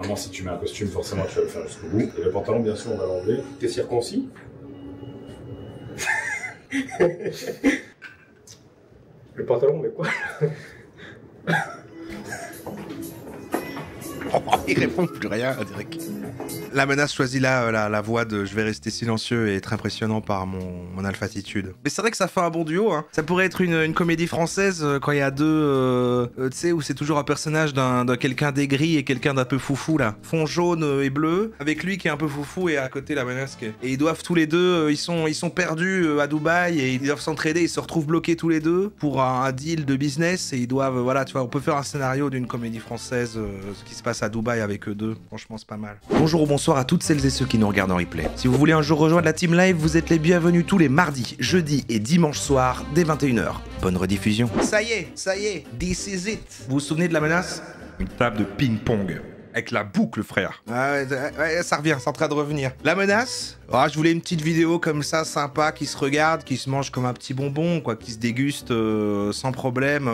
Normalement, si tu mets un costume, forcément, tu vas le faire jusqu'au bout. Et le pantalon, bien sûr, on va l'enlever. T'es circoncis? Le pantalon, mais quoi? Il répond plus rien, on dirait que... La menace choisit la voie de je vais rester silencieux et être impressionnant par mon alphatitude. Mais c'est vrai que ça fait un bon duo, hein. Ça pourrait être une comédie française quand il y a deux, tu sais, où c'est toujours un personnage d'un quelqu'un d'aigri et quelqu'un d'un peu foufou, là. Fond jaune et bleu, avec lui qui est un peu foufou et à côté la menace qui est... Et ils doivent tous les deux, ils sont perdus à Dubaï et ils doivent s'entraider, ils se retrouvent bloqués tous les deux pour un deal de business et ils doivent, voilà, tu vois, on peut faire un scénario d'une comédie française, ce qui se passe à Dubaï avec eux deux. Franchement, c'est pas mal. Bonjour ou bonsoir à toutes celles et ceux qui nous regardent en replay. Si vous voulez un jour rejoindre la team live, vous êtes les bienvenus tous les mardis, jeudis et dimanches soirs dès 21h. Bonne rediffusion. Ça y est, this is it. Vous vous souvenez de la menace? Une table de ping-pong. Avec la boucle, frère. Ouais, ça revient, c'est en train de revenir. La menace, je voulais une petite vidéo comme ça, sympa, qui se regarde, qui se mange comme un petit bonbon, quoi, qui se déguste sans problème,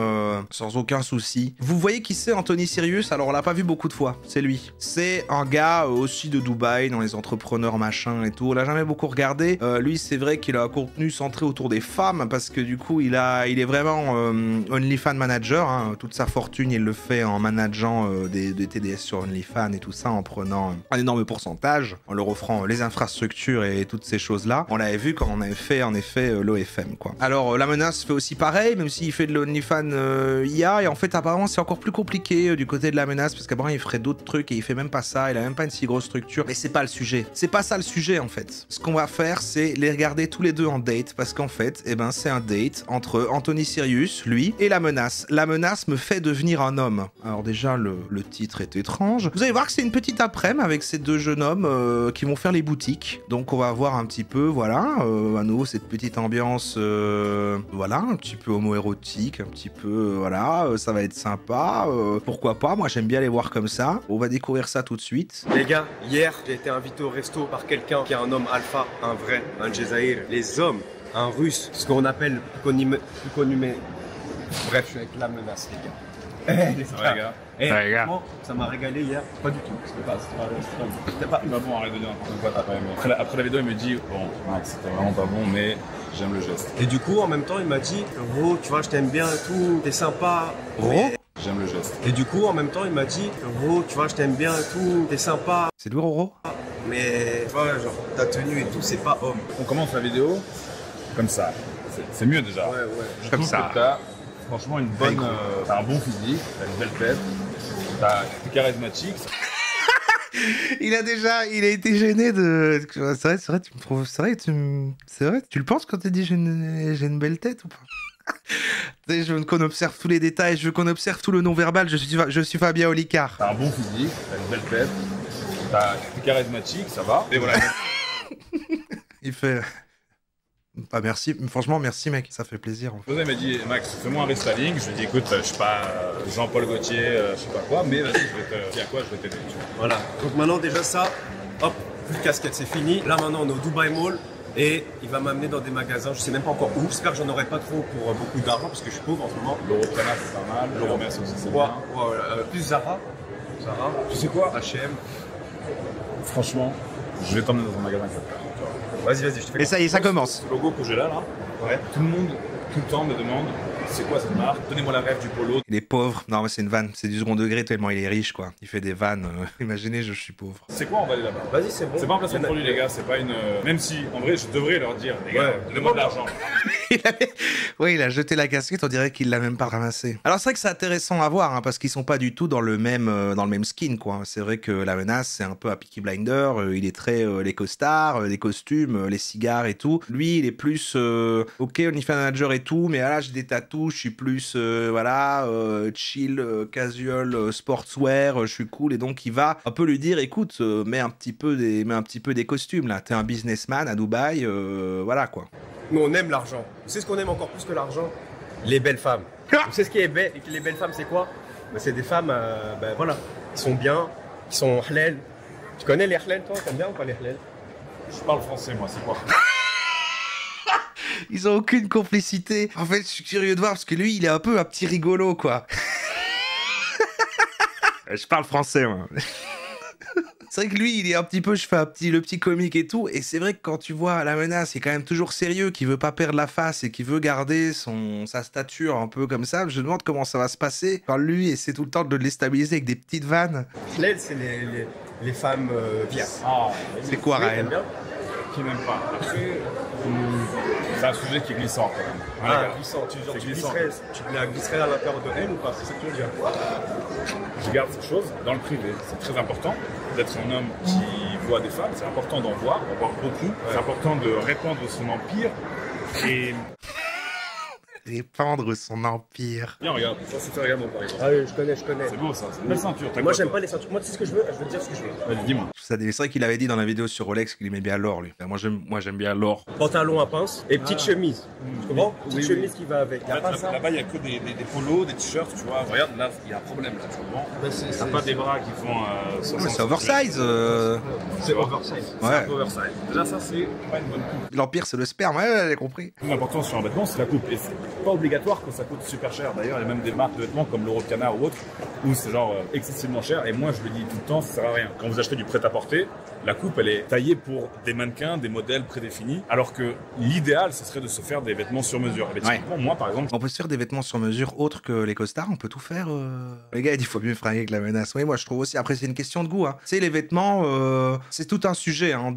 sans aucun souci. Vous voyez qui c'est, Anthony Sirius? Alors, on l'a pas vu beaucoup de fois, c'est lui. C'est un gars aussi de Dubaï, dans les entrepreneurs, machin et tout. On l'a jamais beaucoup regardé. Lui, c'est vrai qu'il a un contenu centré autour des femmes, parce que du coup, il est vraiment OnlyFans manager. Hein. Toute sa fortune, il le fait en manageant des TDS sur OnlyFans et tout ça, en prenant un énorme pourcentage, en leur offrant les infrastructures et toutes ces choses-là. On l'avait vu quand on avait fait, en effet, l'OFM, quoi. Alors, la menace fait aussi pareil, même s'il fait de l'OnlyFans IA, et en fait, apparemment, c'est encore plus compliqué du côté de la menace, parce qu'apparemment, il ferait d'autres trucs, et il fait même pas ça, il a même pas une si grosse structure. Mais c'est pas le sujet. C'est pas ça le sujet, en fait. Ce qu'on va faire, c'est les regarder tous les deux en date, parce qu'en fait, eh ben, c'est un date entre Anthony Sirius, lui, et la menace. La menace me fait devenir un homme. Alors déjà, le titre est étrange. Vous allez voir que c'est une petite après-midi avec ces deux jeunes hommes qui vont faire les boutiques. Donc on va voir un petit peu, voilà, à nouveau cette petite ambiance, voilà, un petit peu homo-érotique, un petit peu, voilà, ça va être sympa. Pourquoi pas, moi j'aime bien les voir comme ça. On va découvrir ça tout de suite. Les gars, hier, j'ai été invité au resto par quelqu'un qui est un homme alpha, un vrai, un Djezaïr. Les hommes, un russe, ce qu'on appelle Pukonumé. Bref, je suis avec la menace, les gars. Ouais, gars. Les gars. Franchement, ça m'a régalé hier. Pas du tout. C'était pas Bon, arrête de dire n'importe quoi, t'as pas aimé. Après la vidéo, il me dit, bon, Max, c'était vraiment pas bon, mais j'aime le geste. Et du coup, en même temps, il m'a dit, gros, tu vois, je t'aime bien et tout, t'es sympa. Roro? J'aime le geste. Et du coup, en même temps, il m'a dit, gros, tu vois, je t'aime bien et tout, t'es sympa. C'est lui, Roro? Mais, tu vois, genre, ta tenue et tout, c'est pas homme. On commence la vidéo comme ça. C'est mieux déjà. Ouais. Je Comme trouve ça. que t'as franchement une bonne. T'as un bon physique, t'as une belle tête, t'es charismatique. Il a été gêné de... C'est vrai, tu le penses quand tu dis j'ai une belle tête ou pas? Tu sais, je veux qu'on observe tous les détails, je veux qu'on observe tout le non-verbal, je suis Fabien Olicard. T'as un bon physique, t'as une belle tête, t'es charismatique, ça va. Et voilà. Il fait... Ah merci, franchement merci mec, ça fait plaisir. En fait. Il m'a dit, Max, fais-moi un restyling. Je lui ai dit, écoute, je suis pas Jean-Paul Gaultier, je sais pas quoi, mais vas-y, je vais t'aider. Voilà. Donc maintenant, déjà ça, hop, plus de casquette, c'est fini. Là maintenant, on est au Dubai Mall et il va m'amener dans des magasins, je sais même pas encore où. J'espère que j'en aurai pas trop pour beaucoup d'argent parce que je suis pauvre en ce moment. L'Europrena, c'est pas mal. L'Euromerce aussi, c'est Ouais, bien. plus Zara. Tu sais quoi? H&M. Franchement, je vais t'emmener dans un magasin. Vas-y, je te fais. Et ça y est, ça commence. Ce logo que j'ai là, Ouais. tout le monde, tout le temps me demande, c'est quoi cette marque? Donnez-moi la rêve du polo. Il est pauvre, non mais c'est une vanne, c'est du second degré tellement il est riche quoi. Il fait des vannes, imaginez je suis pauvre. C'est quoi, on va aller là-bas? Vas-y, c'est bon. C'est pas un placement de produit, les gars, c'est pas une. Même si, en vrai, je devrais leur dire, les gars, donnez-moi de l'argent. Oui, il a jeté la casquette, on dirait qu'il l'a même pas ramassée. Alors c'est vrai que c'est intéressant à voir, hein, parce qu'ils sont pas du tout dans le même skin, quoi. C'est vrai que la menace, c'est un peu un Peaky Blinder, il est très les costards, les costumes, les cigares et tout. Lui, il est plus, ok, OnlyFans manager et tout, mais là, j'ai des tatous, je suis plus, voilà, chill, casual, sportswear, je suis cool, et donc il va un peu lui dire, écoute, mets un petit peu des costumes, là, t'es un businessman à Dubaï, voilà, quoi. Nous, on aime l'argent. Tu sais ce qu'on aime encore plus que l'argent? Les belles femmes. Tu sais ce qui est belle? Les belles femmes, c'est quoi? C'est des femmes, voilà, qui sont bien, qui sont halal. Tu connais les halal, toi? T'aimes bien ou pas les halal? Je parle français, moi, c'est quoi? Ils ont aucune complicité. En fait, je suis curieux de voir parce que lui, il est un peu un petit rigolo, quoi. Je parle français, moi. C'est vrai que lui, il est un petit peu, je fais le petit comique et tout. Et c'est vrai que quand tu vois la menace, il est quand même toujours sérieux, qui veut pas perdre la face et qui veut garder sa stature un peu comme ça. Je me demande comment ça va se passer quand lui essaie tout le temps de le déstabiliser avec des petites vannes. L'aide, c'est les femmes bien. Ah, C'est quoi, Oui, Raël? t'aimes bien? qui n'aime pas. Après, c'est un sujet qui est glissant quand même. Ah, Voilà. glissant. Tu C'est glissant. la glisserais à l'intérieur de elle ou pas? C'est ça que tu veux dire? Je garde ces choses dans le privé. C'est très important d'être un homme qui voit des femmes. C'est important d'en voir beaucoup. C'est important de répandre son empire. Et Répandre son empire. bien, regarde, ça c'est Ferragamo par exemple. Ah oui, je connais. C'est beau ça, c'est une belle ceinture. T'as Moi, quoi, j'aime toi pas les ceintures. Moi, tu sais ce que je veux? Je veux te dire ce que je veux. Vas-y, dis-moi. C'est vrai qu'il avait dit dans la vidéo sur Rolex qu'il aimait bien l'or, lui. Moi, j'aime bien l'or. Pantalon à pince et petite chemise. Tu comprends? Petite Oui, chemise qui va avec. Y a pas ça? Là-bas, il n'y a que des polos, des t-shirts, tu vois. Regarde, là, il y a un problème là, tu comprends. T'as pas des bras qui font. Ouais, c'est oversize. C'est oversize. C'est Ouais. un peu oversize. Déjà, ça, c'est pas une bonne coupe. L'empire, c'est le sperme. Ouais, j'ai compris. L'important sur un vêtement, c'est la coupe. Et c'est pas obligatoire que ça coûte super cher. D'ailleurs, il y a même des marques de vêtements comme l'Euro Canard ou autre, où c'est genre excessivement cher. Et moi, je le dis tout le temps, ça sert à rien. Quand vous achetez du prêt-à-porter, la coupe, elle est taillée pour des mannequins, des modèles prédéfinis. Alors que l'idéal, ce serait de se faire des vêtements sur mesure. Et bien, typiquement, moi, par exemple, On peut se faire des vêtements sur mesure autres que les costards, on peut tout faire. Les gars, il faut mieux fringuer que la menace. Oui, moi je trouve aussi. Après, c'est une question de goût. Hein. Tu sais, les vêtements, c'est tout un sujet. Hein.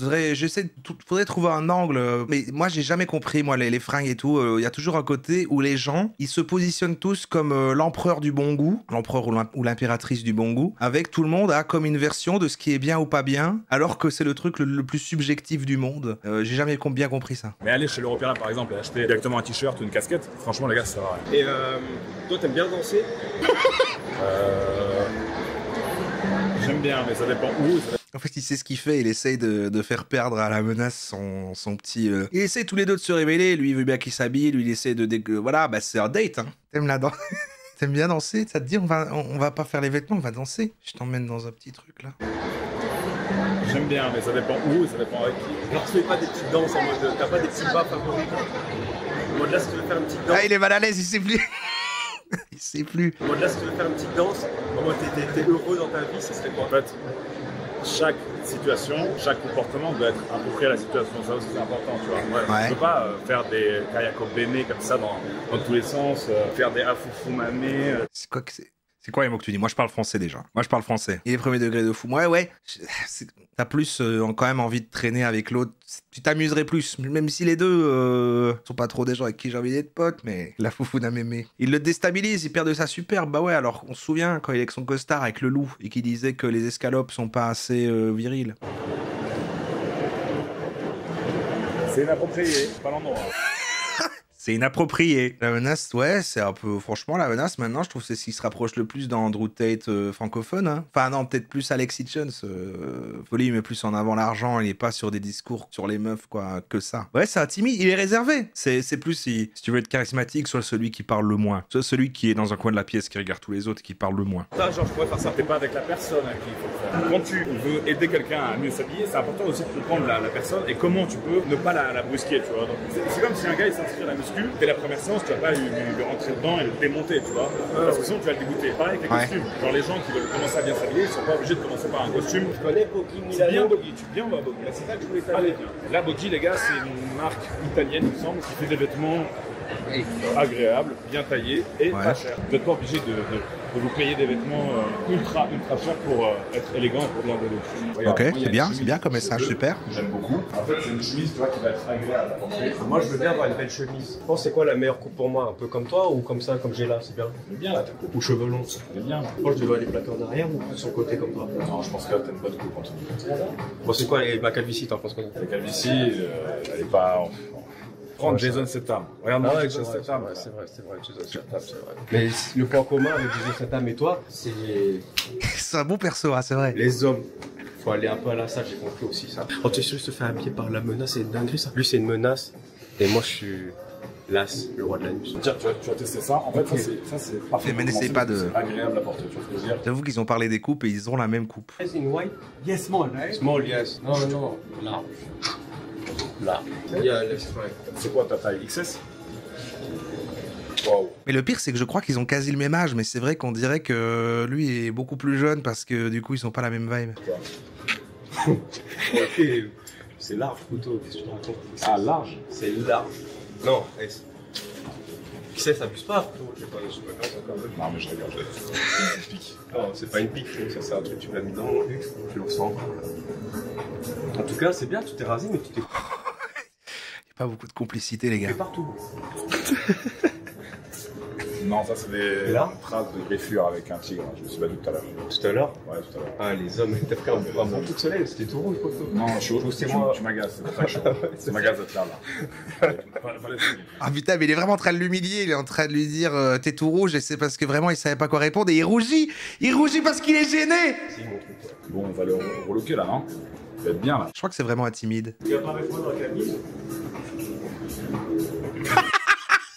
Faudrait trouver un angle. Mais moi, j'ai jamais compris, moi, les fringues et tout. Il y a toujours un côté où les gens, ils se positionnent tous comme l'empereur du bon goût, l'empereur ou l'impératrice du bon goût, avec tout le monde a comme une version de ce qui est bien ou pas bien, alors que c'est le truc le plus subjectif du monde. J'ai jamais bien compris ça. mais aller chez l'Européen, par exemple, et acheter directement un t-shirt ou une casquette, franchement, les gars, ça sert à rien. Et toi, t'aimes bien danser? J'aime bien, mais ça dépend où. En fait, il sait ce qu'il fait, il essaye de faire perdre à la menace son petit... Il essaie tous les deux de se révéler, lui il veut bien qu'il s'habille, lui il essaie de... Voilà, bah c'est un date, hein. T'aimes la danse? T'aimes bien danser? Ça te dit, on va pas faire les vêtements, on va danser? Je t'emmène dans un petit truc, là. J'aime bien, mais ça dépend où, ça dépend avec qui. Alors, tu fais pas des petites danses en mode. T'as pas des petits bas favoris? En mode là, si tu veux faire une petite danse. Ah, il est mal à l'aise, il sait plus. Il sait plus. En mode là, si tu veux faire une petite danse, en mode t'es heureux dans ta vie, ce serait quoi? En fait, chaque situation, chaque comportement doit être approprié à la situation. Ça aussi, c'est important, tu vois. Ouais. Tu peux pas faire des kayako bene comme ça dans tous les sens, faire des afufumane. C'est quoi que c'est? C'est quoi les mots que tu dis? Moi, je parle français déjà. Moi, je parle français. Il est premier degré de fou. Ouais. T'as plus quand même envie de traîner avec l'autre. Tu t'amuserais plus. Même si les deux sont pas trop des gens avec qui j'ai envie d'être pote, mais la foufou n'a mémé. Il le déstabilise, il perd de sa superbe. Bah ouais, alors on se souvient quand il est avec son costard, avec le loup, et qui disait que les escalopes sont pas assez virils. C'est inapproprié, pas l'endroit. C'est inapproprié. La menace, ouais, c'est un peu... Franchement, la menace, maintenant, je trouve que c'est ce qui se rapproche le plus dans Andrew Tate francophone. Hein. Enfin, non, peut-être plus Alex Hitchens. Folly, il met plus en avant l'argent. Il est pas sur des discours sur les meufs, quoi, que ça. Ouais, c'est timide. Il est réservé. C'est plus, si tu veux être charismatique, soit celui qui parle le moins. Soit celui qui est dans un coin de la pièce, qui regarde tous les autres et qui parle le moins. Ça, genre, je pourrais faire ça. T'es pas avec la personne à qui il faut le faire. Quand tu veux aider quelqu'un à mieux s'habiller, c'est important aussi de comprendre la personne et comment tu peux ne pas la brusquer, tu vois. Donc, c'est comme si un gars il s'inscrit à la muscu, dès la première séance, tu vas pas lui rentrer dedans et le démonter, tu vois. Parce que sinon tu vas le dégoûter. Pareil avec les costumes. Genre les gens qui veulent commencer à bien s'habiller, ils sont pas obligés de commencer par un costume. Tu connais Boggy C'est bien Milano? Boggy, tu bien Boggy. C'est ça que je voulais t'aller. Là, Boggy, les gars, c'est une marque italienne, il me semble, qui fait des vêtements agréables, bien taillés et pas chers. Vous n'êtes pas obligé de vous payer des vêtements ultra chers pour être élégant et pour bien de Ok, c'est bien comme message, super. J'aime beaucoup. En fait, c'est une chemise, tu vois, qui va être agréable à porter. Moi, je veux bien avoir une belle chemise. Je pense c'est quoi la meilleure coupe pour moi? Un peu comme toi ou comme ça, comme j'ai là? C'est bien. C'est bien là, ta coupe. Ou cheveux longs? C'est bien. Moi, je devrais aller plaquer en arrière ou sur le côté comme toi? Non, je pense que là, t'as une bonne coupe en tout cas. Bon, c'est quoi ma calvitie? T'en penses quoi? La calvitie, elle est pas. Prendre Jason Statham. Regarde, Ah ouais, Jason Statham. c'est vrai, Jason Statham, c'est vrai. Mais le point commun avec Jason Statham et toi, c'est C'est un bon perso, hein, c'est vrai. les hommes. Faut aller un peu à la salle, j'ai compris aussi ça. Quand tu es sûr de se faire habiller par la menace, c'est une dinguerie ça. Lui, c'est une menace, et moi, je suis l'as, le roi de la nuit. Tiens, tu vas tester ça. En fait, ça c'est parfait. Mais n'essaye pas de- C'est agréable à porter, tu vois ce que je veux dire. J'avoue qu'ils ont parlé des coupes et ils ont la même coupe. Is in white? Yes, small, right? Small, yes. Non, là. Là. Yeah, let's try. C'est quoi ta taille XS? Wow. Mais le pire, c'est que je crois qu'ils ont quasi le même âge, mais c'est vrai qu'on dirait que lui est beaucoup plus jeune parce que du coup, ils sont pas la même vibe. Ok, c'est large, couteau, qu'est-ce que tu te racontes? Ah, large. C'est large. Non, qui sait, ça abuse pas. Je sais pas encore. Non, mais je regarde. Non, c'est pas une pique, ça c'est un truc, tu me l'as mis dans mon luxe, tu le ressens. En tout cas, c'est bien, tu t'es rasé, mais tu t'es Pas beaucoup de complicité, les gars. fait partout. Non, ça c'est des là traces de griffure avec un tigre. Je me suis battu tout à l'heure. Tout à l'heure? Ouais, tout à l'heure. Ah, les hommes, t'as fait un bon coup de soleil, c'était tout rouge, poteau. Non, je suis chaud, c'est moi. tu m'agaces, c'est très chaud. Tu m'agaces d'être là. Ah putain, mais il est vraiment en train de l'humilier, il est en train de lui dire t'es tout rouge et c'est parce que vraiment il savait pas quoi répondre et il rougit parce qu'il est gêné. Bon, on va le reloquer là, non? Il va être bien là. Je crois que c'est vraiment un timide. Tu viens pas avec moi dans la cabine?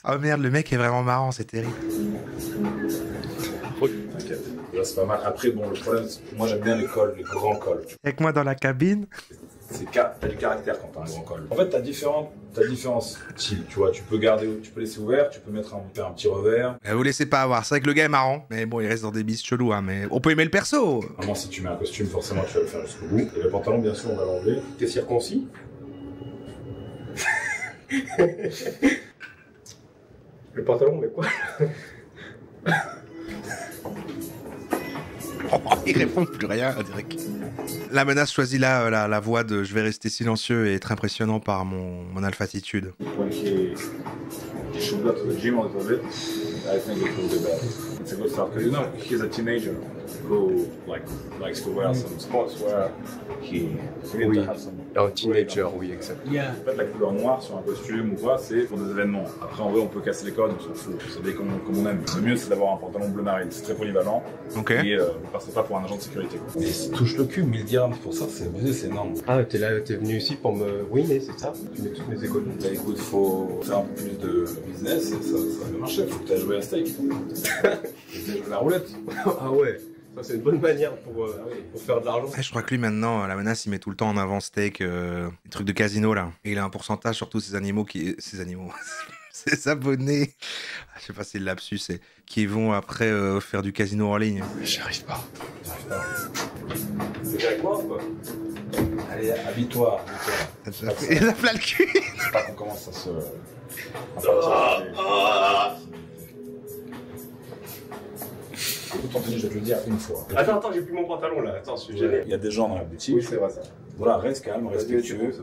Oh merde, le mec est vraiment marrant, c'est terrible. T'inquiète. Là, c'est pas mal. Après, bon, le problème, c'est que moi j'aime bien les cols, les grands cols. Avec moi dans la cabine. T'as du caractère quand t'as un grand col. En fait, t'as différents styles, tu vois. Tu peux garder, tu peux laisser ouvert, tu peux faire un petit revers. Vous laissez pas avoir, c'est vrai que le gars est marrant, mais bon, il reste dans des bis chelous, hein, mais on peut aimer le perso. Vraiment, si tu mets un costume, forcément, tu vas le faire jusqu'au bout. Et le pantalon, bien sûr, on va l'enlever. T'es circoncis? Le pantalon, mais quoi? Il répond plus rien, on dirait que... La menace choisit là la voie de je vais rester silencieux et être impressionnant par mon alphatitude. When he should go to the gym a little bit, I think it will be better. It's a good start because you know he's a teenager who likes to wear some sports where he needs to have some. Un teenager, oui, exact. En fait, la couleur noire sur un costume ou quoi, c'est pour des événements. Après, en vrai, on peut casser les codes, on s'en fout. C'est des comme on aime. Le mieux, c'est d'avoir un pantalon bleu marine. C'est très polyvalent. Ok. Et ne passez pas pour un agent de sécurité. Quoi. Mais s'il touche le cul, 1000 dirhams pour ça, c'est abusé, c'est énorme. Ah, t'es venu ici pour me ruiner, c'est ça? Tu mets toutes mes économies. Bah écoute, faut faire un peu plus de business, ça va bien marcher. Faut que tu aies joué à steak. Faut que tu aies joué à la roulette. Ah ouais. Ça, c'est une bonne manière pour faire de l'argent. Ouais, je crois que lui maintenant, la menace, il met tout le temps en avant steak, les trucs de casino là. Et il a un pourcentage sur tous ces animaux ses abonnés, je sais pas si c'est le lapsus, qui vont après faire du casino en ligne. J'y arrive pas. C'est bien avec moi ou quoi? Allez, habille-toi. Il a plein le cul. C'est pas qu'on commence à se. Écoute, Anthony, je vais te le dire une fois. Attends, j'ai plus mon pantalon là. Attends, je suis gêné. Il y a des gens dans la boutique. Oui, c'est vrai ça. Voilà, reste calme, respectueux.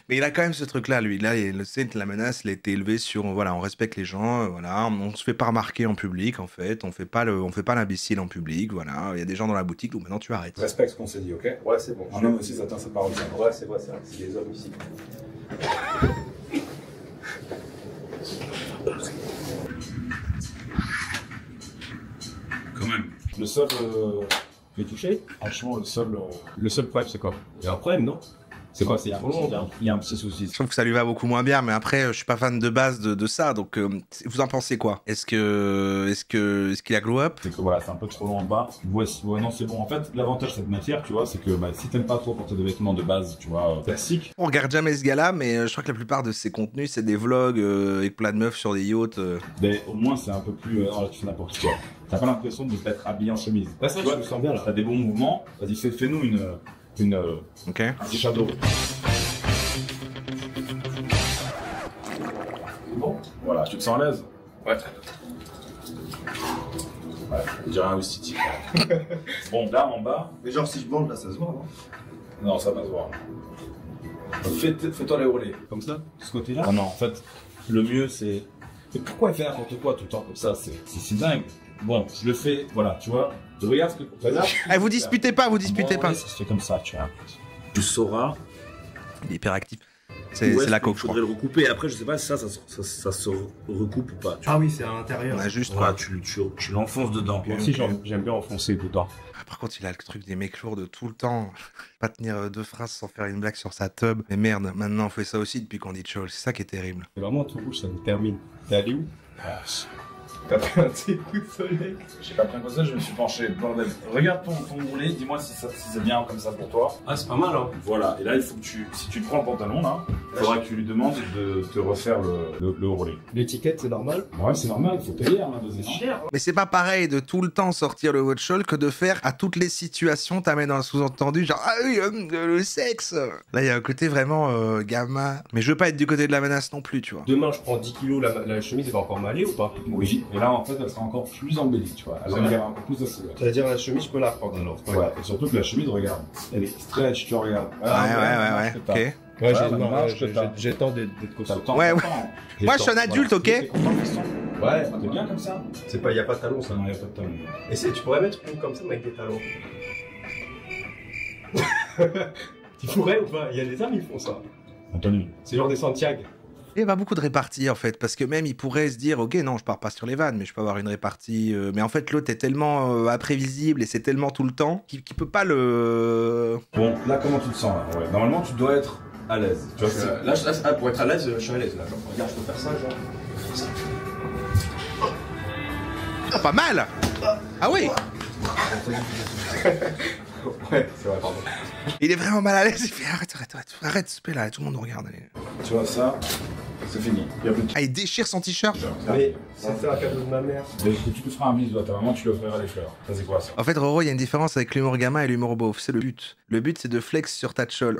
Mais il a quand même ce truc-là, lui. Là, la menace, il a été élevé sur, voilà, on respecte les gens, voilà, on se fait pas remarquer en public, en fait, on fait pas l'imbécile en public, voilà. Il y a des gens dans la boutique, donc maintenant tu arrêtes. Respecte ce qu'on s'est dit, ok? Ouais, c'est bon. Un homme aussi, ça tient sa parole. Ouais, c'est vrai, c'est des hommes ici. Quand même. Le seul. Tu es touché? Franchement, le seul problème, c'est quoi? Il y a un problème, non? C'est quoi? C'est trop long. Il y a un petit souci. Je trouve que ça lui va beaucoup moins bien, mais après, je suis pas fan de base de ça, donc vous en pensez quoi? Est-ce qu'il a glow up? C'est que voilà, c'est un peu trop long en bas. Ouais, non, c'est bon. En fait, l'avantage de cette matière, tu vois, c'est que si t'aimes pas trop porter des vêtements de base, tu vois, classiques. On regarde jamais ce gars-là, mais je crois que la plupart de ses contenus, c'est des vlogs avec plein de meufs sur des yachts. Mais au moins, c'est un peu plus. Non, là, tu fais n'importe quoi. T'as pas l'impression de t'être habillé en chemise. Ouais, ça, je me sens bien là. T'as des bons mouvements. Vas-y, fais-nous Ok. un petit shadow. Bon. Voilà, tu te sens à l'aise? Ouais. Ouais, je dirais un Wistiti. Bon, là, en bas. Mais genre si je bande là ça se voit non? Non, ça va se voir. Fais-toi les relais. Comme ça? De ce côté-là? Non, en fait, le mieux c'est. Mais pourquoi faire n'importe quoi tout le temps comme ça? C'est dingue. Bon, je le fais, voilà, tu vois. Je regarde ce que. Là, vous disputez pas. ça se fait comme ça, tu vois. Tu sauras. Il est hyperactif. C'est la coque, je crois. Il faudrait le recouper. Après, je sais pas si ça se recoupe ou pas. Ah oui, c'est à l'intérieur. On a juste. Voilà, tu l'enfonces dedans. Moi aussi, j'aime bien enfoncer dedans. Par contre, il a le truc des mecs lourds de tout le temps. Pas tenir deux phrases sans faire une blague sur sa tub. Mais merde, maintenant on fait ça aussi depuis qu'on dit Chol. C'est ça qui est terrible. C'est vraiment tout rouge, ça me termine. T'es allé où? T'as pris un petit coup de soleil. J'ai pas pris un coup de soleil, je me suis penché. Bordel. Regarde ton roulé, dis-moi si c'est bien comme ça pour toi. Ah, c'est pas mal, hein. Voilà, et là il faut que si tu prends le pantalon là, il faudra que tu lui demandes de te refaire le roulé. L'étiquette, c'est normal? Ouais, c'est normal, il faut payer à deuxième. Cher. Mais c'est pas pareil de tout le temps sortir le watch all que de faire à toutes les situations, t'amènes dans le sous-entendu, genre ah oui, le sexe. Là, il y a un côté vraiment gamin. Mais je veux pas être du côté de la menace non plus, tu vois. Demain, je prends 10 kilos, la chemise, elle va encore m'aller ou pas? Oui, et là en fait elle sera encore plus embellie, tu vois. Elle va avoir encore plus de silhouette. C'est-à-dire la chemise, je peux la reprendre alors. Ouais, et surtout que la chemise, regarde, elle est stretch, tu regardes. Ouais, ok. Ouais, j'ai le temps d'être costaud. Ouais. Moi, je suis un adulte, ok? Ouais, t'es bien comme ça. C'est pas, y a pas de talons, ça. Non, y a pas de talon. Essaye, tu pourrais mettre une comme ça, mais avec des talons. Tu pourrais ou pas? Il y a des hommes, ils font ça. Anthony. C'est genre des Santiago. Il n'y a pas beaucoup de réparties en fait, parce que même il pourrait se dire, ok, non, je pars pas sur les vannes, mais je peux avoir une répartie. Mais en fait, l'autre est tellement imprévisible et c'est tellement tout le temps qu'il peut pas le. Bon, là, comment tu te sens là? Ouais. Normalement, tu dois être à l'aise. Tu vois, Là, pour être à l'aise, je suis à l'aise. Là. Genre, regarde, je peux faire ça, genre. Oh, pas mal. Ah oui. Ouais, c'est vrai, pardon. Il est vraiment mal à l'aise. Il fait arrête ce là, tout le monde nous regarde. Allez. tu vois, ça, c'est fini. Il y a plus de... Ah, il déchire son t-shirt. Mais c'était un cadeau de ma mère. Et que tu te feras un bisou à ta maman, tu lui offriras des fleurs. Ça, c'est quoi ça? En fait, Roro, il y a une différence avec l'humour gamin et l'humour beauf. C'est le but. Le but, c'est de flex sur ta tchol.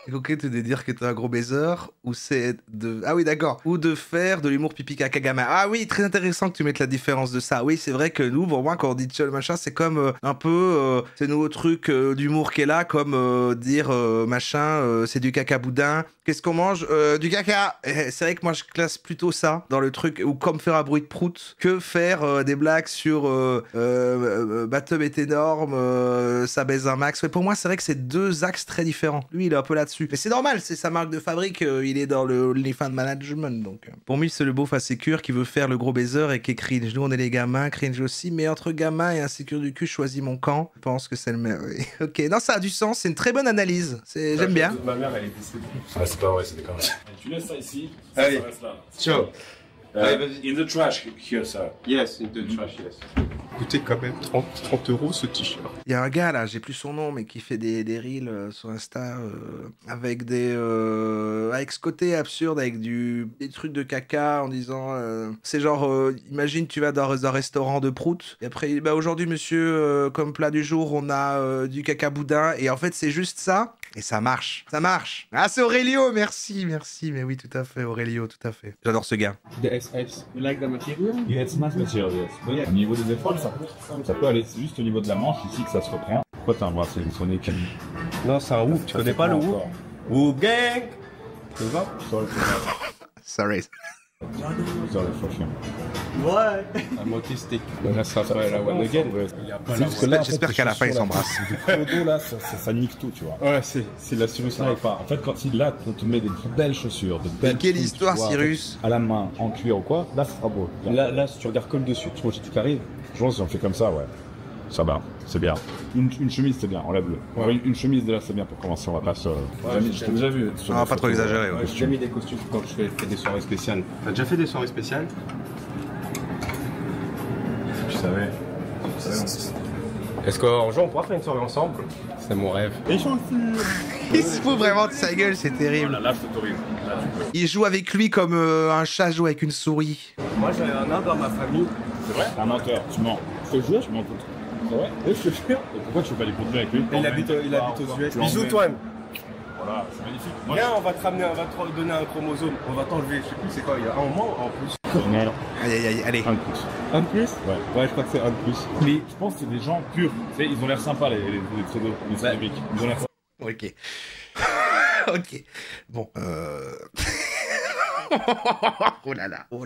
C'est ok de dire que t'es un gros baiser, ou c'est de... Ah oui, d'accord. Ou de faire de l'humour pipi caca gamin. Ah oui, très intéressant que tu mettes la différence de ça. Oui, c'est vrai que nous, pour moi, quand on dit tchol machin, c'est comme un peu... c'est nouveau truc d'humour qui est là, comme dire machin, c'est du caca boudin. Qu'est-ce qu'on mange? Du caca. C'est vrai que moi, je classe plutôt ça dans le truc, ou comme faire un bruit de prout, que faire des blagues sur Bathtub est énorme, ça baise un max. Mais pour moi, c'est vrai que c'est deux axes très différents. Lui, il est un peu là-dessus. Mais c'est normal, c'est sa marque de fabrique, il est dans le OnlyFans management. Donc. Pour lui, c'est le beauf insécure qui veut faire le gros baiser et qui est cringe. Nous, on est les gamins, cringe aussi. Mais entre gamins et insécure du cul, je choisis mon camp. Je pense que c'est le meilleur. Oui. Ok, non, ça a du sens, c'est une très bonne analyse. J'aime bien. Ma mère, elle est décédée. Ah, c'est pas vrai, c'est des conneries. Tu laisses ça ici, Allez. ça reste là. Ciao. In the trash here, sir. Yes, in the trash, yes. Coûtait quand même 30 euros ce t-shirt. Il y a un gars là, j'ai plus son nom, mais qui fait des reels sur Insta avec des avec ce côté absurde, avec des trucs de caca en disant c'est genre imagine tu vas dans un restaurant de prout et après bah aujourd'hui monsieur comme plat du jour on a du caca boudin et en fait c'est juste ça. Et ça marche. Ah, c'est Aurelio, merci. Mais oui, tout à fait, Aurelio, tout à fait. J'adore ce gars. The SS. You like the material? Yeah, it's nice material, yes. Au niveau des épaules, ça peut aller. C'est juste au niveau de la manche ici que ça se reprend. Pourquoi t'as embrassé le sonnet qui... Non, c'est un Whoop. Tu connais pas le Whoop? Whoop gang! Tu vois? Sorry. Sur le prochain. Ouais! I'm autistic. Là, ça va la one again. J'espère qu'à la fin, ils s'embrassent. Le dos, là, ça nique tout, tu vois. Ouais, c'est la solution. Ça pas. En fait, quand là, on te met des belles chaussures, de belles... Quelle histoire, Cyrus? À la main, en cuir ou quoi, là, ça sera beau. Là, si tu regardes que le dessus, tu vois, si tu arrives, je pense que si on fait comme ça, ouais. Ça va, c'est bien. Une chemise, c'est bien, enlève-le. Ouais. Une chemise, déjà, c'est bien pour commencer, on va pas se... je t'ai déjà vu. Ah, pas trop exagéré, ouais. J'ai déjà mis des costumes quand je fais des soirées spéciales. T'as déjà fait des soirées spéciales? Je savais. Est-ce qu'un jour on pourra faire une soirée ensemble? C'est mon rêve. Il se fout vraiment de sa gueule, c'est terrible. Là, je t'autorise. Il joue avec lui comme un chat joue avec une souris. Moi, j'ai un nain dans ma famille. C'est vrai? T'es un menteur, tu mens. Je te jure, tu mens tout. C'est vrai? Oui, je te jure. Et pourquoi tu fais pas des contenus avec lui? Il habite aux US. Bisous, Toine. Voilà, c'est magnifique. Viens, on va te ramener, on va te donner un chromosome. On va t'enlever, je sais plus c'est quoi, il y a un au moins en plus. Non. Aïe, allez. Un de plus. Un de plus? Ouais, je crois que c'est un de plus. Mais je pense que c'est des gens purs. Tu sais, ils ont l'air sympas, les pseudos, les célébriques. Ils ont l'air sympas. Ok. Ok. Bon, Oh là là. Oh.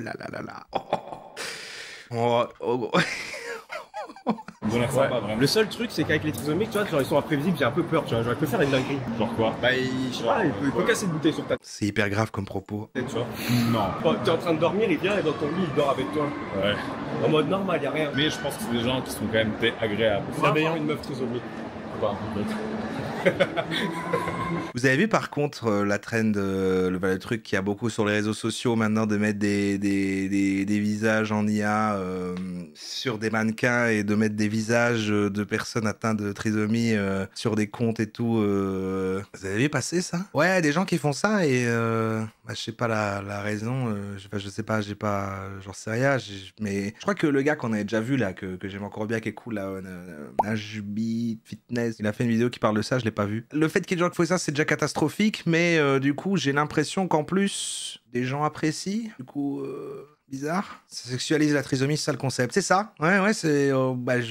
Ils ont l'air sympas, vraiment. Le seul truc, c'est qu'avec les trisomiques, tu vois, genre, ils sont imprévisibles, j'ai un peu peur, tu vois. J'aurais pu faire une dinguerie. Genre quoi? Bah, je sais pas, il peut casser une bouteille sur ta tête, C'est hyper grave comme propos. tu vois. Non. Quand t'es en train de dormir, il vient et dans ton lit, il dort avec toi. Ouais. En mode normal, y a rien. Mais je pense que c'est des gens qui sont quand même agréables. C'est la meilleure une meuf trisomique. Pas, peut-être. Vous avez vu par contre la trend, le truc qu'il y a beaucoup sur les réseaux sociaux maintenant de mettre des visages en IA sur des mannequins et de mettre des visages de personnes atteintes de trisomie sur des comptes et tout. Vous avez vu passer ça? Ouais, des gens qui font ça et je sais pas la raison. Je sais pas, j'en sais rien. Mais je crois que le gars qu'on avait déjà vu là, que j'aime encore bien, qui est cool là, Najbi Fitness, il a fait une vidéo qui parle de ça, je l'ai pas vu. Le fait qu'il y ait des gens qui font ça, c'est déjà catastrophique, mais du coup, j'ai l'impression qu'en plus, des gens apprécient. Du coup, bizarre. Ça sexualise la trisomie, c'est ça le concept. C'est ça. Ouais, c'est. Ouais,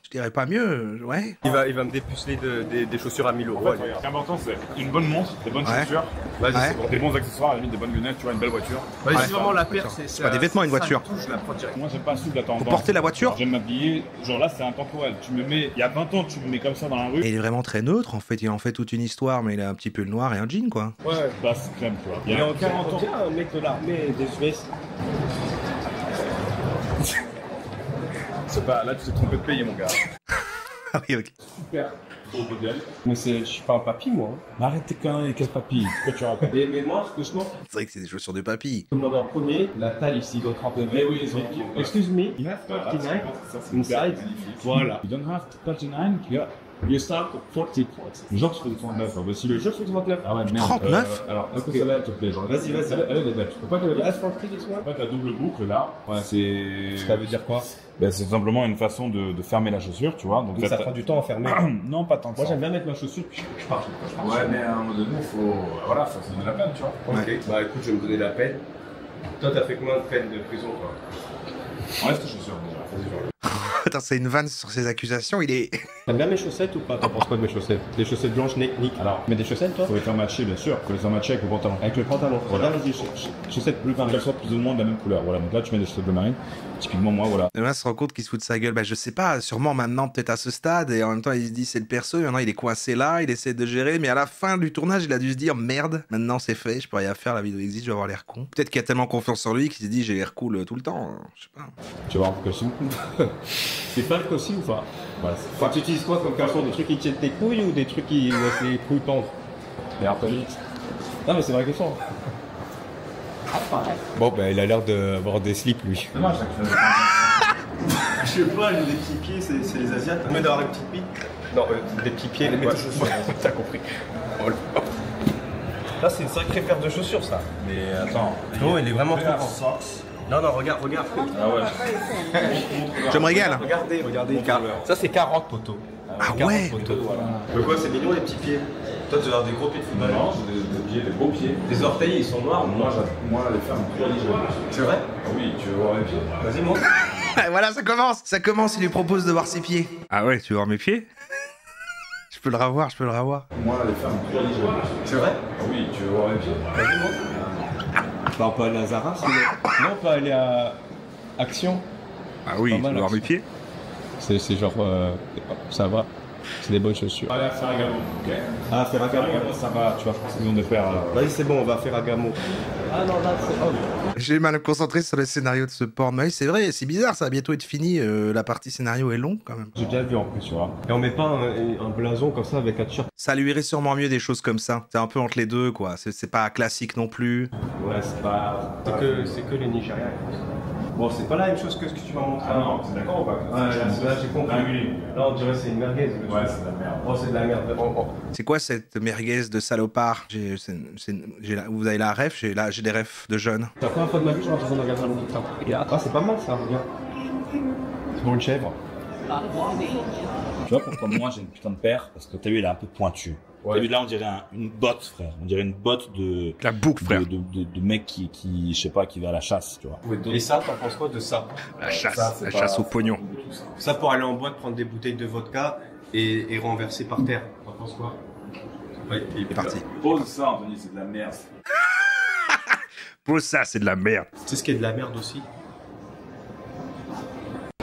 je dirais pas mieux. Ouais. Il va me dépuceler des chaussures à 1000 euros. Ce qui est important, c'est une bonne montre, des bonnes chaussures, Ouais. des bons accessoires, à la limite des bonnes lunettes, tu vois, une belle voiture. C'est vraiment la paire, c'est pas des vêtements, une voiture. Moi, j'aime pas souple la tendance. Pour porter la voiture. J'aime m'habiller. Genre là, c'est intemporel. Tu me mets, il y a 20 ans, tu me mets comme ça dans la rue. Et il est vraiment très neutre en fait. Il en fait toute une histoire, mais il a un petit pull noir et un jean quoi. Ouais. Basse crème, tu vois. Il y a 40 ans. Un mec de l'armée des US. C'est pas, là, tu t'es trompé de payer, mon gars. Ah oui, ok. Super. Beau modèle. Mais je suis pas un papy, moi. Mais arrête tes conneries, quel papy. Pourquoi tu racontes? Mais moi, franchement, C'est vrai que c'est des chaussures de papy. comme dans un premier, la taille ici doit 39. Mais oui, ils ont. Excuse me, you have 39 inside. Voilà. You don't have 39, you start 40. Genre, tu fais du 39. Voici le jeu, je fais du 39. Ah ouais, merde. 39 alors, est-ce que celle-là, te plaît? Genre, Vas-y. Elle est belle. Tu peux pas qu'elle est belle. As 40 this one? En fait, la double boucle là, c'est. Ça veut dire quoi? Ben, c'est simplement une façon de fermer la chaussure, tu vois. Donc, Ça prend du temps à fermer. Non, pas tant que Moi ça. j'aime bien mettre ma chaussure puis je pars. Ouais, mais à un moment donné, il faut. Voilà, ça se donne la peine, tu vois. Ok, bah écoute, je vais me donner la peine. Toi, t'as fait combien de peines de prison, toi? Enlève tes chaussures déjà. Attends, c'est une vanne sur ces accusations. Il est. T'aimes bien mes chaussettes ou pas? T'en penses quoi de mes chaussettes? Des chaussettes blanches, nick. Alors, mais des chaussettes, toi? Faut les faire matcher, bien sûr. Faut les faire matcher avec le pantalon. Avec le pantalon. Voilà. Vas-y, chaussettes bleu marine. Qu'elles soient plus ou moins de la même couleur. Voilà, donc là, tu mets des chaussettes bleu marine. Typiquement, moi, voilà. Et là, se rend compte qu'il se fout de sa gueule. Bah, je sais pas, sûrement maintenant, peut-être à ce stade. Et en même temps, il se dit c'est le perso. Et maintenant, il est coincé là. Il essaie de gérer. Mais à la fin du tournage, il a dû se dire merde, maintenant c'est fait. Je peux rien faire. La vidéo existe. Je vais avoir l'air con. Peut-être qu'il a tellement confiance en lui qu'il s'est dit j'ai l'air cool tout le temps. Je sais pas. Tu vas voir que si. C'est pas le aussi ou pas? Ouais, Enfin, tu utilises quoi comme caleçon? Des trucs qui tiennent tes couilles ou des trucs qui laissent les couilles pendre? c'est après vite. Non, mais c'est vrai que ça. Bon, bah, il a l'air d'avoir des slips, lui. Dommage, ça que Je sais pas, les petits pieds, c'est les Asiates. Mais d'avoir des petits pieds. Non, des petits pieds, les chaussures. T'as compris. Là, c'est une sacrée paire de chaussures, ça. Mais attends. Non, il est vraiment trop grand. Non, regarde. Ah ouais. Je me régale. Regardez. Ça, c'est 40 poteaux. Ah 40 ouais. poteaux. Mais quoi, c'est mignon les petits pieds. Toi, tu vas avoir des gros pieds de football. Non, j'ai des pieds, des beaux pieds. Tes orteils, ils sont noirs. Moi, les femmes, C'est vrai? oui, tu veux voir mes pieds. Vas-y, montre. Voilà, ça commence. Il lui propose de voir ses pieds. Ah ouais, tu veux voir mes pieds? Je peux le revoir. Moi, les femmes, C'est vrai? oui, tu veux voir mes pieds. Vas-y, montre. Bah, on peut aller à Zara, sinon. Non, on peut aller à Action. Ah oui, Pas tu mal, veux voir mes pieds? C'est genre, ça va. C'est des bonnes chaussures. Allez, Ferragamo. Ok. Ah, Ferragamo. Ça va, tu vois, je pense qu'ils ont de faire. Vas-y, c'est bon, on va faire Ferragamo. Ah non, là, c'est homme. J'ai mal à me concentrer sur le scénario de ce porn. Mais oui, c'est vrai, c'est bizarre, ça va bientôt être fini. La partie scénario est longue quand même. J'ai déjà vu en plus, tu vois. Et on met pas un blason comme ça avec un t-shirt. Ça lui irait sûrement mieux des choses comme ça. C'est un peu entre les deux, quoi. C'est pas classique non plus. Ouais, c'est pas. C'est que les Nigériens. Bon, c'est pas la même chose que ce que tu m'as montré. Ah non, c'est d'accord ou pas? Ouais, là, j'ai compris. Là, on dirait que c'est une merguez. Ouais, c'est de la merde. Oh, c'est de la merde. C'est quoi cette merguez de salopard? Vous avez la ref? J'ai des refs de jeunes. C'est la première fois de ma vie que je rentre dans un magasin de putain. Ah, c'est pas mal ça, regarde. C'est pour une chèvre. Tu vois pourquoi moi j'ai une putain de paire? Parce que t'as vu, elle est un peu pointue. Ouais. T'as vu, là on dirait une botte, frère. On dirait une botte de La boucle, frère. de mec qui je sais pas, qui va à la chasse, tu vois. Et ça, t'en penses quoi de ça? La chasse, Ça, c'est la pas- chasse au pognon. Ça pour aller en boîte, prendre des bouteilles de vodka et renverser par terre. T'en penses quoi? Ouais, C'est parti. Pose ça, Anthony, c'est de la merde. Pour ça, c'est de la merde. Tu sais ce qui est de la merde aussi?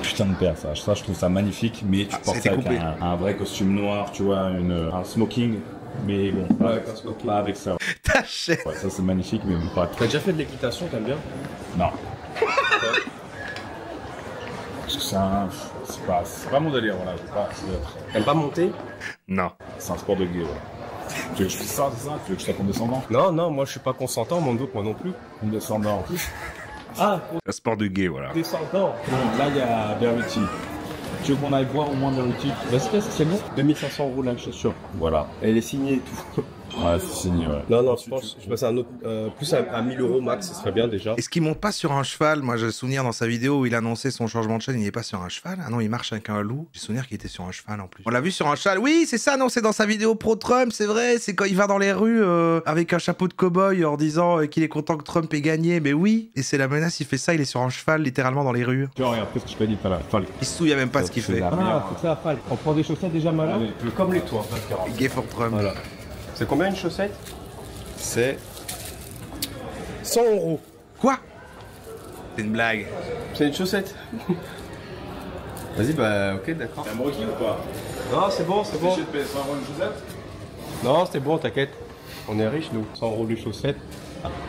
Putain de paire, ça. Ça, je trouve ça magnifique, mais tu Ah, portes c'était ça avec coupé. un vrai costume noir, tu vois, un smoking. Mais bon, pas avec ça. Ta chaîne. Ouais, ça c'est magnifique, mais pas. T'as déjà fait de l'équitation, t'aimes bien? Non. Parce que c'est pas mon délire, voilà. T'aimes pas monter? Non. C'est un sport de gay, voilà. Tu veux que je fasse ça, c'est ça? Tu veux que je sois condescendant? Non, non, moi je suis pas consentant, mon doute, moi non plus. Condescendant. Ah, Un sport de gay, voilà. condescendant. Bon, là, il y a Verity. Tu veux qu'on aille voir au moins Verity? Vas-y, c'est bon. 2500 € la chaussure. Voilà. Elle est signée et tout. Ouais, c'est signé, ouais. Non, non, je pense que je passe à un autre, plus à 1000 € max, ce serait bien déjà. Est-ce qu'il monte pas sur un cheval? Moi, j'ai le souvenir dans sa vidéo où il annonçait son changement de chaîne, il n'est pas sur un cheval. Ah non, il marche avec un loup. J'ai souvenir qu'il était sur un cheval en plus. On l'a vu sur un cheval. Oui, c'est ça, non, c'est dans sa vidéo pro Trump, c'est vrai. C'est quand il va dans les rues avec un chapeau de cow-boy en disant qu'il est content que Trump ait gagné. Mais oui, et c'est la menace, il fait ça, il est sur un cheval littéralement dans les rues. Tu vois, regarde, qu'est-ce que je t'ai dit tout à l'heure? Falk. Il se souvient même pas de ce qu'il C'est fait. la Ah, meilleure. c'est ça, Falk. On prend des chaussettes déjà malades. Allez, Comme les toits. Gay for Trump. Voilà. C'est combien une chaussette? C'est 100 €. Quoi? C'est une blague. C'est une chaussette. Vas-y, bah, ok, d'accord. T'es un broquille ou pas? Non, c'est bon, c'est bon. J'ai de PS1 une chaussette? Non, c'est bon, t'inquiète. On est riches, nous. 100 € les chaussettes.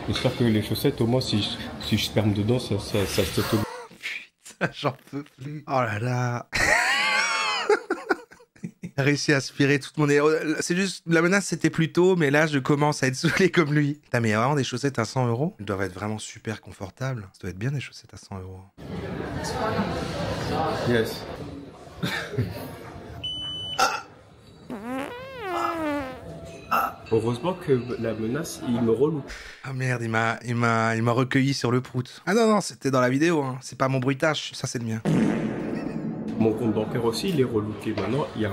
J'espère que les chaussettes, au moins, si je sperme dedans, ça se te... Putain, j'en peux plus. Oh là là. Il a réussi à aspirer toute mon... C'est juste, la menace c'était plus tôt, mais là je commence à être saoulé comme lui. Putain, mais il y a vraiment des chaussettes à 100 €. Elles doivent être vraiment super confortables. Ça doit être bien des chaussettes à 100 €. Yes. Heureusement que la menace, il me reloupe. Ah merde, il m'a recueilli sur le prout. Ah non, non, c'était dans la vidéo, hein. C'est pas mon bruitage, ça c'est le mien. Mon compte bancaire aussi, il est relooké. Maintenant, il y a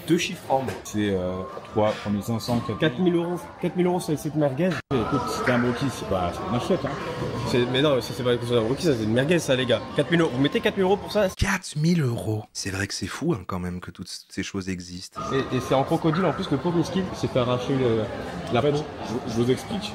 2 chiffres en moins. C'est 3, 3500, 4000 €. 4000 € sur cette merguez. Écoute, si t'es un broquille, c'est pas une chouette, hein. Mais non, si c'est pas quelque chose d'un ça c'est une merguez, ça, les gars. 4000 €. Vous mettez 4000 € pour ça? 4000 €. C'est vrai que c'est fou, hein, quand même, que toutes ces choses existent. Et c'est en crocodile, en plus, le pauvre miskin s'est fait arracher la En fait, peau. je vous explique.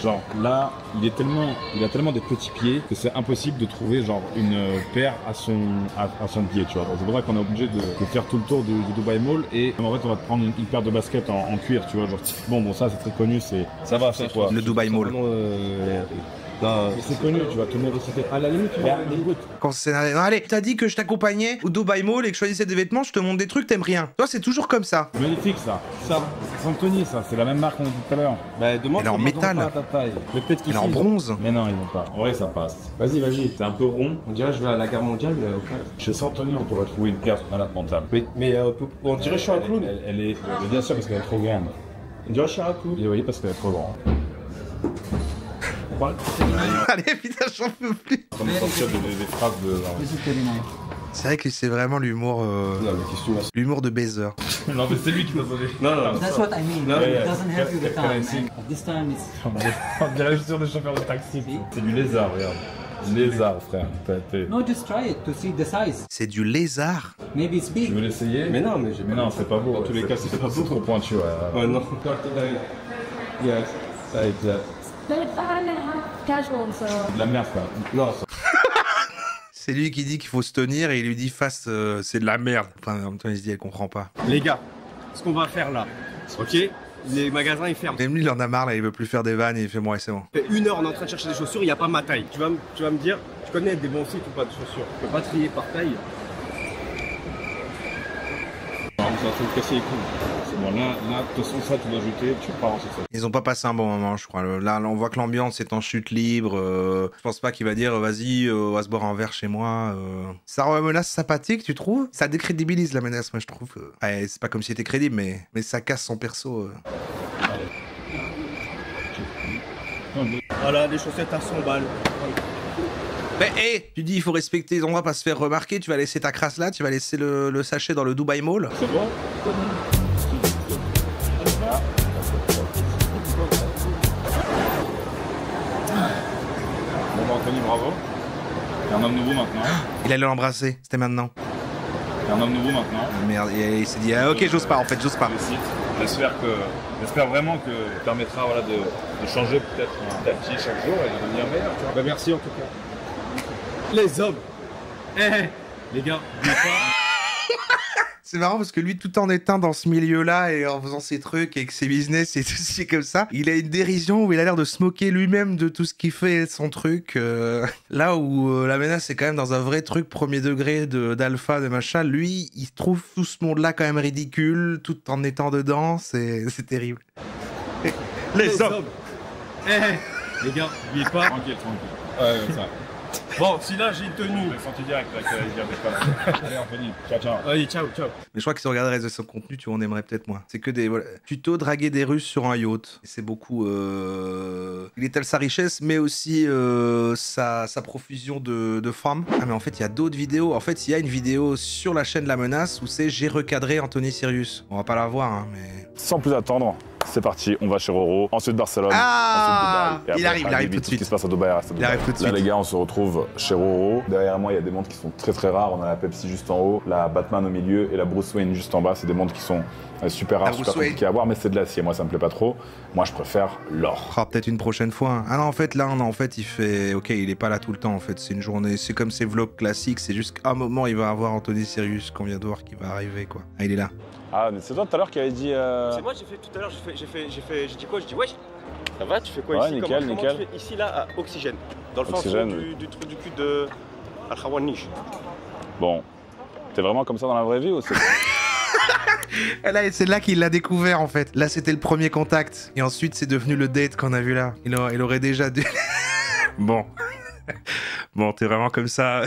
Genre, là, il a tellement des petits pieds que c'est impossible de trouver, genre, une paire à son pied, tu vois. Donc, c'est pour ça qu'on est obligé de faire tout le tour du Dubai Mall et en fait, on va te prendre une paire de baskets en cuir, tu vois. Genre, bon, ça, c'est très connu, ça va, c'est quoi? Le Dubai Mall. Non, C'est connu, tu vois, tout le monde le sait. À la limite, tu vois, écoute. Quand c'est... Non, allez, t'as dit que je t'accompagnais au Dubai Mall et que je choisissais des vêtements, je te montre des trucs, t'aimes rien. Toi, c'est toujours comme ça. Magnifique, ça. Ça, c'est Anthony, ça. C'est la même marque qu'on a dit tout à l'heure. bah, demande. Elle est en métal. Pas à ta taille. Mais peut-être Elle qu'ici. est en bronze. Mais non, ils vont pas. En vrai, ça passe. Vas-y, vas-y. C'est un peu rond. On dirait que je vais à la guerre mondiale, mais ok. Chez Anthony, on pourrait trouver une paire malade mentale. Mais on dirait que je suis un clown. Elle est, bien sûr, parce qu'elle est trop grande. On dirait que je suis un clown. Et oui, parce qu'elle est trop grande. Allez, putain, j'en peux plus. Comme sortir des phrases de. C'est vrai que c'est vraiment l'humour... Non, mais qu'est-ce que tu m'as. L'humour de baiser. Non, mais c'est lui qui m'a donné. Non, non, non. That's what I mean. No, It yeah. doesn't help you the Can I time. see? And this time it's On dirait juste sur des chauffeurs de taxi. C'est du lézard, regarde. Du lézard, frère. no, just try it to see the size. C'est du lézard. Maybe it's Tu big. veux l'essayer? Mais non, mais j'ai Mais non, c'est pas beau. Dans tous les cas, c'est pas C'est beau. trop pointu, ouais. Ouais, non. Yes. Ça aide. But casual, so De la merde, quoi. Non, C'est lui qui dit qu'il faut se tenir et il lui dit face, c'est de la merde. Enfin, en même temps, il se dit, elle comprend pas. les gars, ce qu'on va faire là, ok? Les magasins ils ferment. Même lui, il en a marre, là, il veut plus faire des vannes et il fait, bon, ouais, c'est bon. Ça fait 1 heure, on est en train de chercher des chaussures, il n'y a pas ma taille. Tu vas me dire, tu connais des bons sites ou pas de chaussures? Tu peux pas trier par taille. Non, c'est en train de casser les couilles. C'est bon, là, de toute façon, ça, tu dois jeter, tu pars en succès. Ils ont pas passé un bon moment, je crois. Là, on voit que l'ambiance est en chute libre. Je pense pas qu'il va dire, vas-y, on va se boire un verre chez moi. Ça rend la menace sympathique, tu trouves? Ça décrédibilise la menace, moi, je trouve. Ouais, c'est pas comme s'il était crédible, mais ça casse son perso. Voilà, des chaussettes à 100 balles. Mais hé, tu dis, il faut respecter les endroits, pas se faire remarquer. Tu vas laisser ta crasse là, tu vas laisser le sachet dans le Dubai Mall. C'est bon? Bon, bah, Anthony, bravo. T'es un homme nouveau maintenant. Il allait l'embrasser, c'était maintenant. T'es un homme nouveau maintenant. Merde, et il s'est dit, ah, ok, j'ose pas, en fait, j'ose pas. Le site. J'espère vraiment que ça permettra voilà, de changer peut-être un petit chaque jour et de devenir meilleur. Tu vois. Bah merci en tout cas. Les hommes. Eh, les gars, n'oubliez pas. C'est marrant parce que lui, tout en étant dans ce milieu-là et en faisant ses trucs avec ses business et tout ce qui est comme ça, il a une dérision où il a l'air de se moquer lui-même de tout ce qu'il fait, son truc. Là où la menace c'est quand même dans un vrai truc premier degré d'alpha, de machin, lui, il trouve tout ce monde-là quand même ridicule, tout en étant dedans, c'est terrible. Les hommes. Les gars, n'oubliez pas. Tranquille. Ça. Bon, si là j'ai une tenue. Senti direct avec Allez, Anthony. Ciao. Allez, ciao. Mais je crois que si on regarde le reste de son contenu, tu vois, on aimerait peut-être moins. C'est que des tutos draguer des Russes sur un yacht. C'est beaucoup. Il étale sa richesse, mais aussi sa profusion de femmes. Ah, mais en fait, il y a d'autres vidéos. En fait, il y a une vidéo sur la chaîne La Menace où c'est j'ai recadré Anthony Sirius. On va pas la voir, hein, mais. Sans plus attendre, c'est parti, on va chez Roro, ensuite Barcelone, Ah, ensuite Dubaï. il arrive tout de Ce suite. qui se passe à Dubaï reste à Il Dubaï. arrive tout de Là suite. les gars, on se retrouve chez Roro. Derrière moi, il y a des montres qui sont très très rares. On a la Pepsi juste en haut, la Batman au milieu et la Bruce Wayne juste en bas. C'est des montres qui sont super rares, Bruce super compliquées à avoir, mais c'est de l'acier. Moi, ça me plaît pas trop. Moi, je préfère l'or. Ah, peut-être une prochaine fois. Hein. Ah non, en fait, là, non, en fait, il fait... Ok, il est pas là tout le temps, en fait. C'est une journée... C'est comme ses vlogs classiques. C'est juste qu'à un moment, il va avoir Anthony Sirius qu'on vient de voir qui va arriver, quoi. Ah, il est là. Ah, mais c'est toi tout à l'heure qui avait dit... C'est moi, j'ai fait tout à l'heure, j'ai dit quoi? J'ai dit wesh, ça va, tu fais quoi Ouais, ici? nickel, comment nickel. tu fais ici, là, à Oxygène, dans le Oxygène, fond du trou du cul de Al-Khawanish. Bon, t'es vraiment comme ça dans la vraie vie ou c'est... Et là, c'est là qu'il l'a découvert, en fait. Là, c'était le premier contact. Et ensuite, c'est devenu le date qu'on a vu là. Il aurait déjà dû... Bon. Bon, t'es vraiment comme ça...